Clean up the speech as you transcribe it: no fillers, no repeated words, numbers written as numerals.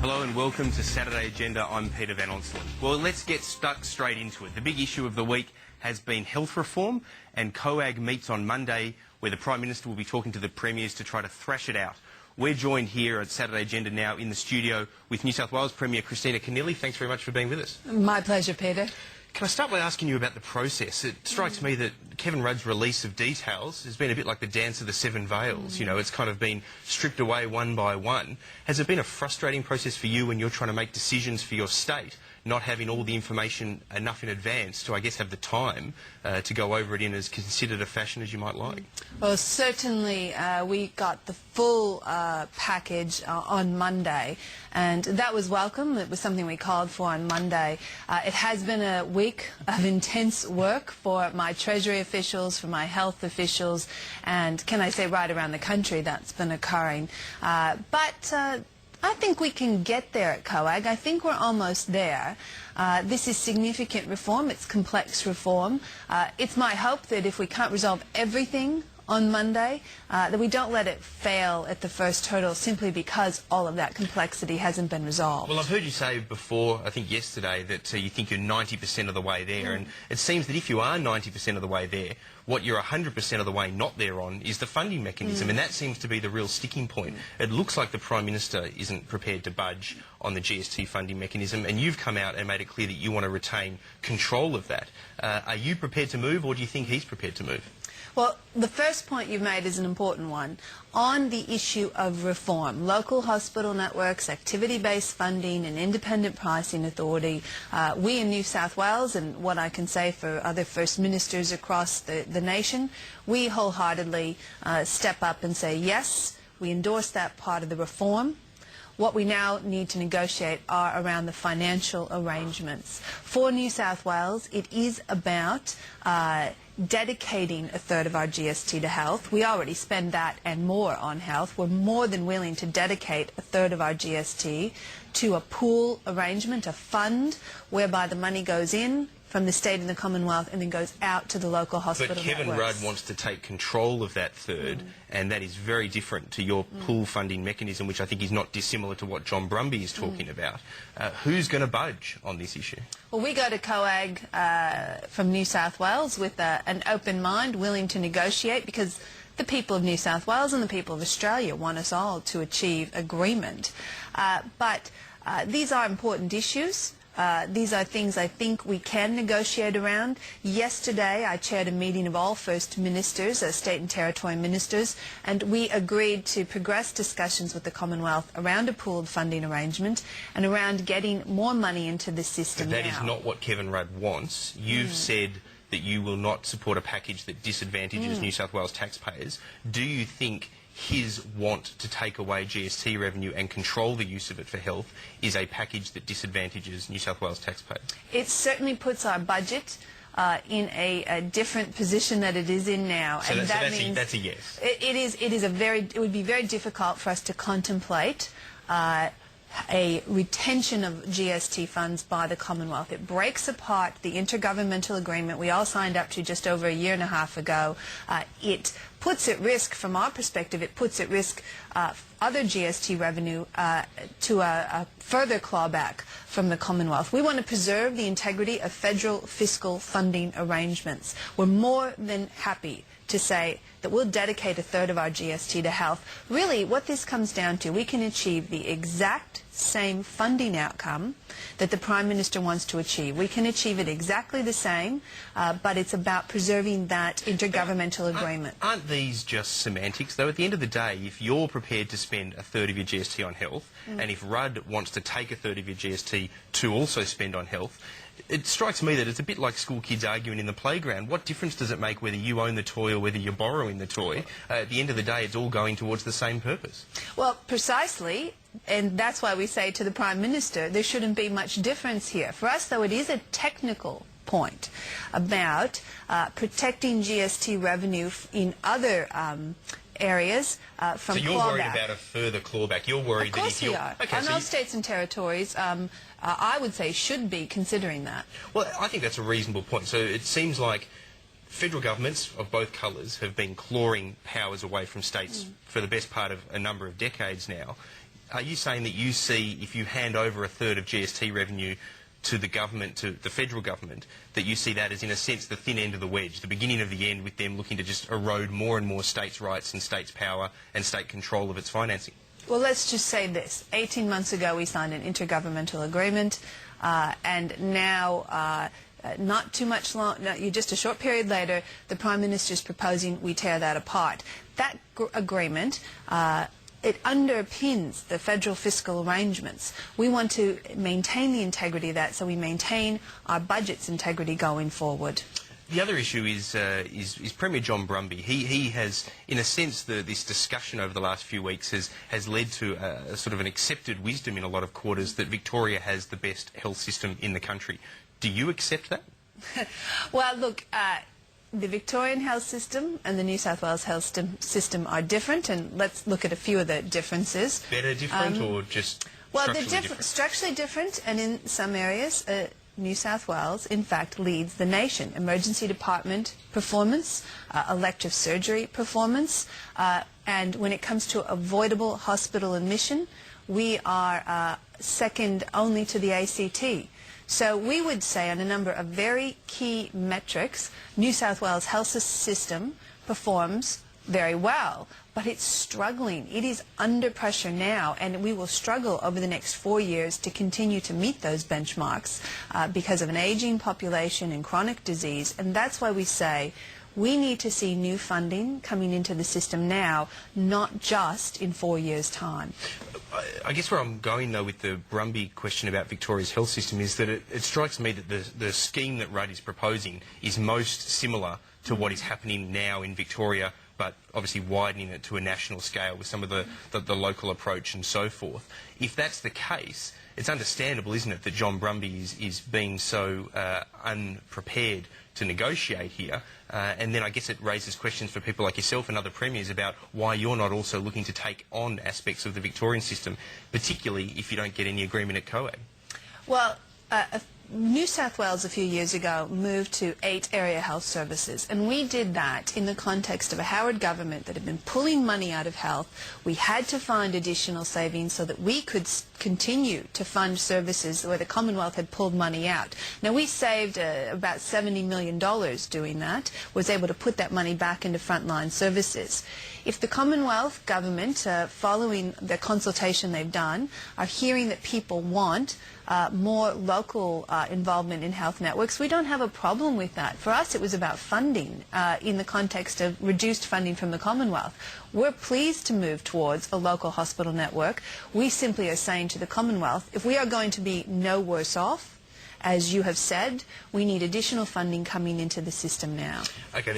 Hello and welcome to Saturday Agenda. I'm Peter Van Onselen. Well, let's get stuck straight into it. The big issue of the week has been health reform, and COAG meets on Monday where the Prime Minister will be talking to the Premiers to try to thrash it out. We're joined here at Saturday Agenda now in the studio with New South Wales Premier Kristina Keneally. Thanks very much for being with us. My pleasure, Peter. Can I start by asking you about the process? It strikes me that Kevin Rudd's release of details has been a bit like the dance of the seven veils. You know, it's kind of been stripped away one by one. Has it been a frustrating process for you when you're trying to make decisions for your state, not having all the information enough in advance to, I guess, have the time to go over it in as considered a fashion as you might like? Well, certainly we got the full package on Monday, and that was welcome. It was something we called for on Monday. It has been a week of intense work for my Treasury officials, for my health officials, and can I say right around the country that's been occurring. But I think we can get there at COAG. I think we're almost there. This is significant reform. It's complex reform. It's my hope that if we can't resolve everything on Monday, that we don't let it fail at the first hurdle simply because all of that complexity hasn't been resolved. Well, I've heard you say before, I think yesterday, that you think you're 90% of the way there, and it seems that if you are 90% of the way there, what you're 100% of the way not there on is the funding mechanism, and that seems to be the real sticking point. It looks like the Prime Minister isn't prepared to budge on the GST funding mechanism, and you've come out and made it clear that you want to retain control of that. Are you prepared to move, or do you think he's prepared to move? Well, the first point you've made is an important one. On the issue of reform, local hospital networks, activity-based funding and independent pricing authority, we in New South Wales, and what I can say for other First Ministers across the nation, we wholeheartedly step up and say yes, we endorse that part of the reform. What we now need to negotiate are around the financial arrangements. For New South Wales, it is about dedicating a third of our GST to health. We already spend that and more on health. We're more than willing to dedicate a third of our GST to a pool arrangement, a fund, whereby the money goes in from the state and the Commonwealth and then goes out to the local hospital networks. But Kevin Rudd wants to take control of that third, and that is very different to your pool funding mechanism, which I think is not dissimilar to what John Brumby is talking about. Who's going to budge on this issue? Well, we go to COAG from New South Wales with an open mind, willing to negotiate, because the people of New South Wales and the people of Australia want us all to achieve agreement. But these are important issues. These are things I think we can negotiate around. Yesterday I chaired a meeting of all First Ministers, state and territory ministers, and we agreed to progress discussions with the Commonwealth around a pooled funding arrangement and around getting more money into the system now. But that is not what Kevin Rudd wants. You've said that you will not support a package that disadvantages New South Wales taxpayers. Do you think his want to take away GST revenue and control the use of it for health is a package that disadvantages New South Wales taxpayers? It certainly puts our budget in a different position that it is in now, so and that means means that's a yes. It would be very difficult for us to contemplate a retention of GST funds by the Commonwealth. It breaks apart the intergovernmental agreement we all signed up to just over a year and a half ago. It puts at risk, from our perspective, it puts at risk other GST revenue to a further clawback from the Commonwealth. We want to preserve the integrity of federal fiscal funding arrangements. We're more than happy to say that we'll dedicate a third of our GST to health. Really, what this comes down to, we can achieve the exact same funding outcome that the Prime Minister wants to achieve. We can achieve it exactly the same, but it's about preserving that intergovernmental agreement. Aren't these just semantics, though? At the end of the day, if you're prepared to spend a third of your GST on health, and if Rudd wants to take a third of your GST to also spend on health, it strikes me that it's a bit like school kids arguing in the playground. What difference does it make whether you own the toy or whether you're borrowing the toy? At the end of the day, it's all going towards the same purpose. Well, precisely, and that's why we say to the Prime Minister there shouldn't be much difference here. For us, though, it is a technical point about protecting GST revenue in other areas from clawback. So you're worried about a further clawback. You're worried of course that if you're... we are. Okay, and all states and territories, I would say, should be considering that. Well, I think that's a reasonable point. So it seems like federal governments of both colours have been clawing powers away from states for the best part of a number of decades now. are you saying that you see, if you hand over a third of GST revenue to the government, to the federal government, that you see that as, in a sense, the thin end of the wedge, the beginning of the end, with them looking to just erode more and more states' rights and states' power and state control of its financing? Well, let's just say this. 18 months ago, we signed an intergovernmental agreement, and now, not too much long, just a short period later, the Prime Minister is proposing we tear that apart. That agreement, it underpins the federal fiscal arrangements. We want to maintain the integrity of that, so we maintain our budget's integrity going forward. The other issue is Premier John Brumby. He has, in a sense, this discussion over the last few weeks has led to a sort of an accepted wisdom in a lot of quarters that Victoria has the best health system in the country. Do you accept that? Well, look, the Victorian health system and the New South Wales health system are different, and let's look at a few of the differences. Better different, or just structurally different? Structurally different, and in some areas, New South Wales, in fact, leads the nation. Emergency department performance, elective surgery performance, and when it comes to avoidable hospital admission, we are second only to the ACT. So we would say on a number of very key metrics, New South Wales health system performs very well, but it's struggling. It is under pressure now, and we will struggle over the next 4 years to continue to meet those benchmarks because of an aging population and chronic disease. And that's why we say we need to see new funding coming into the system now, not just in 4 years' time. I guess where I'm going, though, with the Brumby question about Victoria's health system is that it strikes me that the scheme that Rudd is proposing is most similar to what is happening now in Victoria, but obviously widening it to a national scale with some of the local approach and so forth. If that's the case, it's understandable, isn't it, that John Brumby is being so unprepared to negotiate here, and then I guess it raises questions for people like yourself and other premiers about why you're not also looking to take on aspects of the Victorian system, particularly if you don't get any agreement at COAG. Well, New South Wales a few years ago moved to 8 area health services, and we did that in the context of a Howard government that had been pulling money out of health. We had to find additional savings so that we could continue to fund services where the Commonwealth had pulled money out. Now, we saved about $70 million doing that, was able to put that money back into frontline services. If the Commonwealth government, following the consultation they've done, are hearing that people want more local involvement in health networks, we don't have a problem with that. For us, it was about funding in the context of reduced funding from the Commonwealth. We're pleased to move towards a local hospital network. We simply are saying to the Commonwealth, if we are going to be no worse off, as you have said, we need additional funding coming into the system now. Okay,